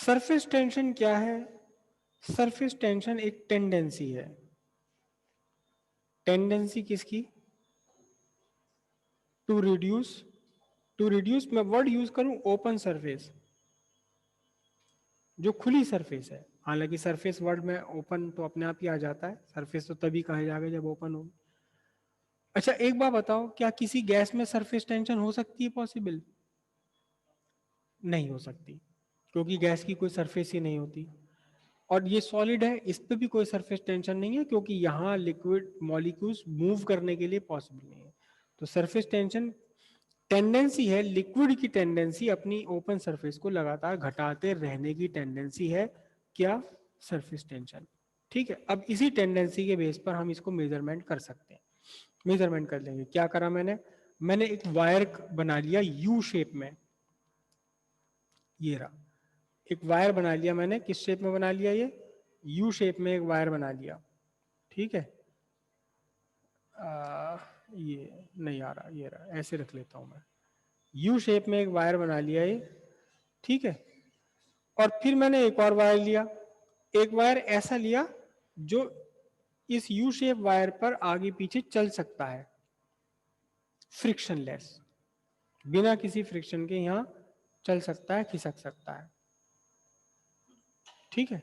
Surface tension क्या है? Surface tension एक टेंडेंसी है। टेंडेंसी किसकी? To reduce. टू रिड्यूस मैं वर्ड यूज करूं ओपन सरफेस, जो खुली सरफेस है। हालांकि सरफेस वर्ड में ओपन तो अपने आप ही आ जाता है, सरफेस तो तभी कहा जाएगा जब ओपन हो। अच्छा एक बात बताओ, क्या किसी गैस में सरफेस टेंशन हो सकती है पॉसिबल? नहीं हो सकती, क्योंकि गैस की कोई सरफेस ही नहीं होती। और ये सॉलिड है, इस पे भी कोई सरफेस टेंशन नहीं है, क्योंकि यहाँ लिक्विड मॉलिक्यूल्स मूव करने के लिए पॉसिबल नहीं है। तो सरफेस टेंशन टेंडेंसी है, लिक्विड की टेंडेंसी अपनी ओपन सरफेस को लगातार घटाते रहने की टेंडेंसी है। क्या? Surface tension. ठीक है, अब इसी टेंडेंसी के बेस पर हम इसको मेजरमेंट कर सकते हैं। मेजरमेंट कर लेंगे। क्या करा मैंने? मैंने एक वायर बना लिया यू शेप में। ये रहा, एक वायर बना लिया मैंने। किस शेप में बना लिया? ये यू शेप में एक वायर बना लिया। ठीक है, ये नहीं आ रहा, ये रहा, ऐसे रख लेता हूं मैं। यू शेप में एक वायर बना लिया ये। ठीक है, और फिर मैंने एक और वायर लिया। एक वायर ऐसा लिया जो इस यू शेप वायर पर आगे पीछे चल सकता है, फ्रिक्शनलेस, बिना किसी फ्रिक्शन के यहां चल सकता है, खिसक सकता है। ठीक है,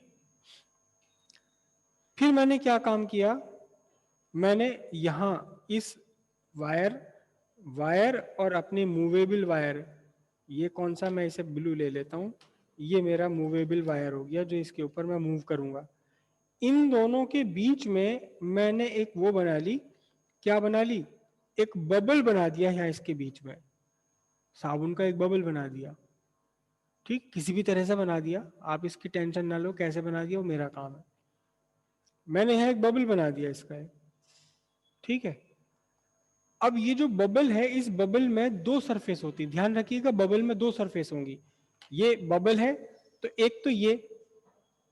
फिर मैंने क्या काम किया? मैंने यहां इस वायर वायर और अपने मूवेबल वायर, ये कौन सा, मैं इसे ब्लू ले लेता हूं। ये मेरा मूवेबल वायर हो गया जो इसके ऊपर मैं मूव करूंगा। इन दोनों के बीच में मैंने एक वो बना ली। क्या बना ली? एक बबल बना दिया यहां इसके बीच में, साबुन का एक बबल बना दिया। ठीक, किसी भी तरह से बना दिया, आप इसकी टेंशन ना लो कैसे बना दिया, वो मेरा काम है। मैंने यहां एक बबल बना दिया इसका एक। ठीक है, अब ये जो बबल है, इस बबल में दो सरफेस होती है, ध्यान रखिएगा, बबल में दो सरफेस होंगी। ये बबल है, तो एक तो ये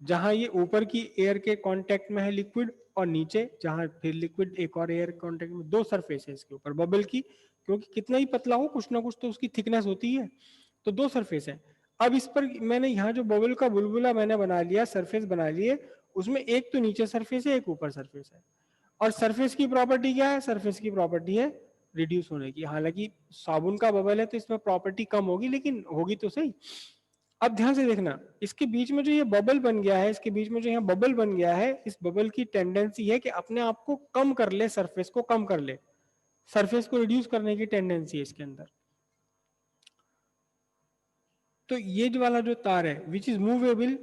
जहां ये ऊपर की एयर के कांटेक्ट में है लिक्विड, और नीचे जहां फिर लिक्विड एक और एयर कांटेक्ट में, दो सरफेस है इसके ऊपर बबल की। क्योंकि कितना ही पतला हो, कुछ ना कुछ तो उसकी थिकनेस होती है, तो दो सरफेस है। अब इस पर मैंने यहाँ जो बबल का बुलबुला मैंने बना लिया, सरफेस बना लिए, उसमें एक तो नीचे सरफेस है, एक ऊपर सरफेस है। और सरफेस की प्रॉपर्टी क्या है? सरफेस की प्रॉपर्टी है रिड्यूस होने की। हालांकि साबुन का बबल है तो इसमें प्रॉपर्टी कम होगी, लेकिन होगी तो सही। अब ध्यान से देखना, इसके बीच में जो ये बबल बन गया है, इसके बीच में जो यहाँ बबल बन गया है, इस बबल की टेंडेंसी है कि अपने आप को कम कर ले, सरफेस को कम कर ले, सरफेस को रिड्यूस करने की टेंडेंसी है इसके अंदर। तो ये जो वाला जो तार है विच इज मूवेबल,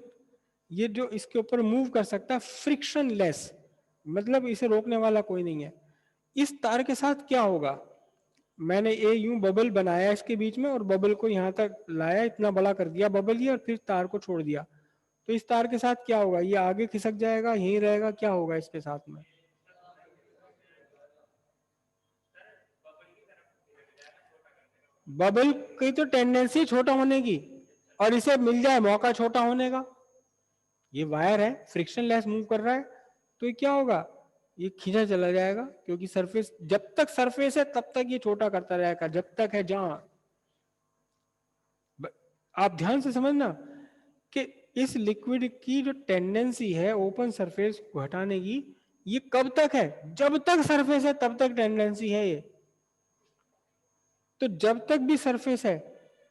ये जो इसके ऊपर मूव कर सकता है फ्रिक्शन लेस, मतलब इसे रोकने वाला कोई नहीं है। इस तार के साथ क्या होगा? मैंने ये यूं बबल बनाया इसके बीच में, और बबल को यहां तक लाया, इतना बड़ा कर दिया बबल ये, और फिर तार को छोड़ दिया। तो इस तार के साथ क्या होगा? ये आगे खिसक जाएगा, यहीं रहेगा, क्या होगा इसके साथ में? बबल की तो टेंडेंसी छोटा होने की, और इसे मिल जाए मौका छोटा होने का। ये वायर है, फ्रिक्शन लेस मूव कर रहा है, तो ये क्या होगा? ये खींचा चला जाएगा, क्योंकि सरफेस, जब तक सरफेस है तब तक ये छोटा करता रहेगा, जब तक है जहां। आप ध्यान से समझना कि इस लिक्विड की जो टेंडेंसी है ओपन सरफेस को हटाने की, ये कब तक है? जब तक सरफेस है तब तक टेंडेंसी है ये। तो जब तक भी सरफेस है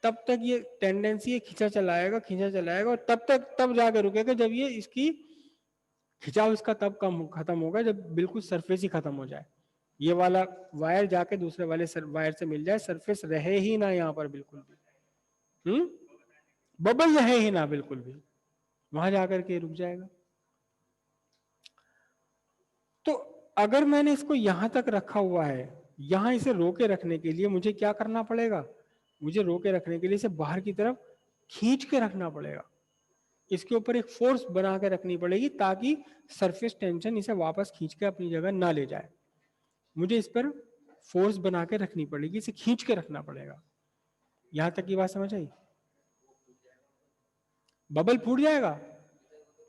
तब तक ये टेंडेंसी है, खींचा चलाएगा, खींचा चलाएगा, और तब तक, तब जाकर रुकेगा जब ये इसकी खिंचाव इसका तब कम खत्म होगा, जब बिल्कुल सरफेस ही खत्म हो जाए, ये वाला वायर जाके दूसरे वाले वायर से मिल जाए, सरफेस रहे ही ना यहाँ पर बिल्कुल भी। बबल रहे ही ना बिल्कुल भी, वहां जाकर के रुक जाएगा। तो अगर मैंने इसको यहां तक रखा हुआ है, यहां इसे रोके रखने के लिए मुझे क्या करना पड़ेगा? मुझे रोके रखने के लिए इसे बाहर की तरफ खींच के रखना पड़ेगा, इसके ऊपर एक फोर्स बना के रखनी पड़ेगी, ताकि सरफेस टेंशन इसे वापस खींच के अपनी जगह ना ले जाए। मुझे इस पर फोर्स बना के रखनी पड़ेगी, इसे खींच के रखना पड़ेगा। यहां तक की बात समझ आई? बबल फूट जाएगा?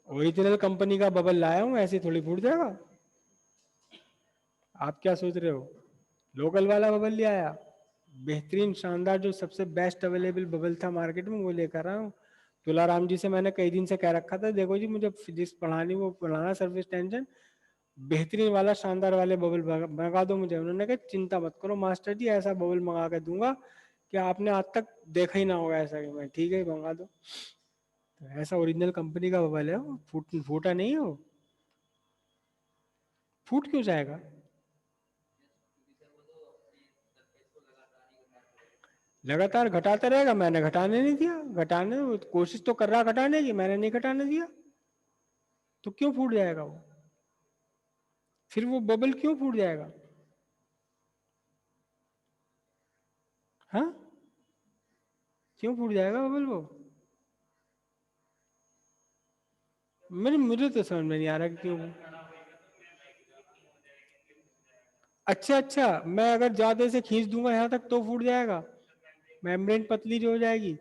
ओरिजिनल कंपनी का बबल लाया हूं, ऐसे थोड़ी फूट जाएगा। आप क्या सोच रहे हो? लोकल वाला बबल ले आया, बेहतरीन शानदार जो सबसे बेस्ट अवेलेबल बबल था मार्केट में वो लेकर आया हूं। तुलाराम जी से मैंने कई दिन से कह रखा था, देखो जी मुझे फिजिक्स पढ़ानी, वो पढ़ाना सर्विस टेंशन, बेहतरीन वाला शानदार वाले बबल मंगा दो मुझे। उन्होंने कहा चिंता मत करो मास्टर जी, ऐसा बबल मंगा के दूंगा कि आपने आज तक देखा ही ना होगा ऐसा। कि मैं ठीक है मंगा दो। तो ऐसा ओरिजिनल कंपनी का बबल है वो, फूटा नहीं है वो। फूट क्यों जाएगा? लगातार घटाता रहेगा, मैंने घटाने नहीं दिया। घटाने कोशिश तो कर रहा घटाने की, मैंने नहीं घटाने दिया, तो क्यों फूट जाएगा वो? फिर वो बबल क्यों फूट जाएगा? हाँ, क्यों फूट जाएगा बबल वो? मुझे तो समझ में नहीं आ रहा कि क्यों। अच्छा अच्छा, मैं अगर ज्यादा से खींच दूंगा यहाँ तक तो फूट जाएगा, मेम्ब्रेन पतली जो हो जाएगी।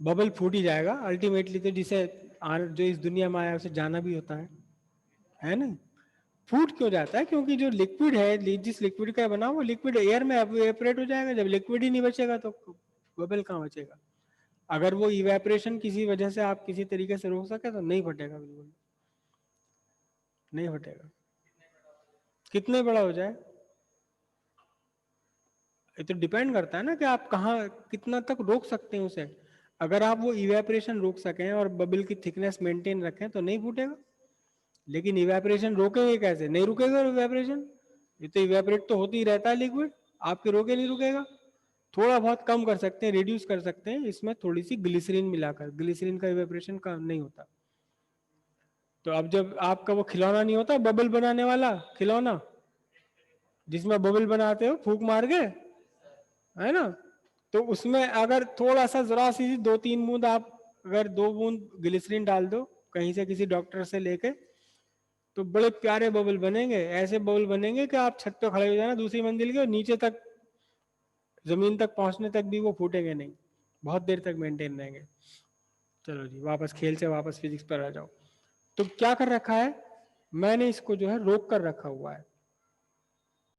बबल फूट ही जाएगा अल्टीमेटली, तो जिसे जो इस दुनिया में आया उसे जाना भी होता है ना? फूट क्यों जाता है? क्योंकि जो लिक्विड है, जिस लिक्विड का बना वो लिक्विड एयर में एवेपोरेट हो जाएगा। जब लिक्विड ही नहीं बचेगा तो बबल कहाँ बचेगा? अगर वो इवेपोरेशन किसी वजह से आप किसी तरीके से रोक सके तो नहीं फटेगा, बिल्कुल नहीं फटेगा। कितने बड़ा हो जाए ये तो डिपेंड करता है ना कि आप कहाँ कितना तक रोक सकते हैं उसे। अगर आप वो इवेपोरेशन रोक सकें और बबल की थिकनेस मेंटेन रखें तो नहीं फूटेगा। लेकिन इवेपोरेशन रोकेंगे कैसे? नहीं रुकेगा इवेपोरेशन, ये तो इवेपोरेट तो होती ही रहता है लिक्विड, आपके रोके नहीं रुकेगा। थोड़ा बहुत कम कर सकते हैं, रिड्यूस कर सकते हैं, इसमें थोड़ी सी ग्लिसरीन मिलाकर। ग्लिसरीन का इवेपोरेशन का नहीं होता। तो अब जब आपका वो खिलौना नहीं होता बबल बनाने वाला खिलौना, जिसमें बबल बनाते हो फूंक मार के, है ना? तो उसमें अगर थोड़ा सा जरा सी 2-3 बूंद आप, अगर 2 बूंद ग्लिसरीन डाल दो कहीं से किसी डॉक्टर से लेके, तो बड़े प्यारे बबल बनेंगे। ऐसे बबल बनेंगे कि आप छत पे खड़े हो जाना दूसरी मंजिल के, और नीचे तक जमीन तक पहुंचने तक भी वो फूटेंगे नहीं, बहुत देर तक मेंटेन रहेंगे। चलो जी, वापस खेल से वापस फिजिक्स पर आ जाओ। तो क्या कर रखा है मैंने, इसको जो है रोक कर रखा हुआ है।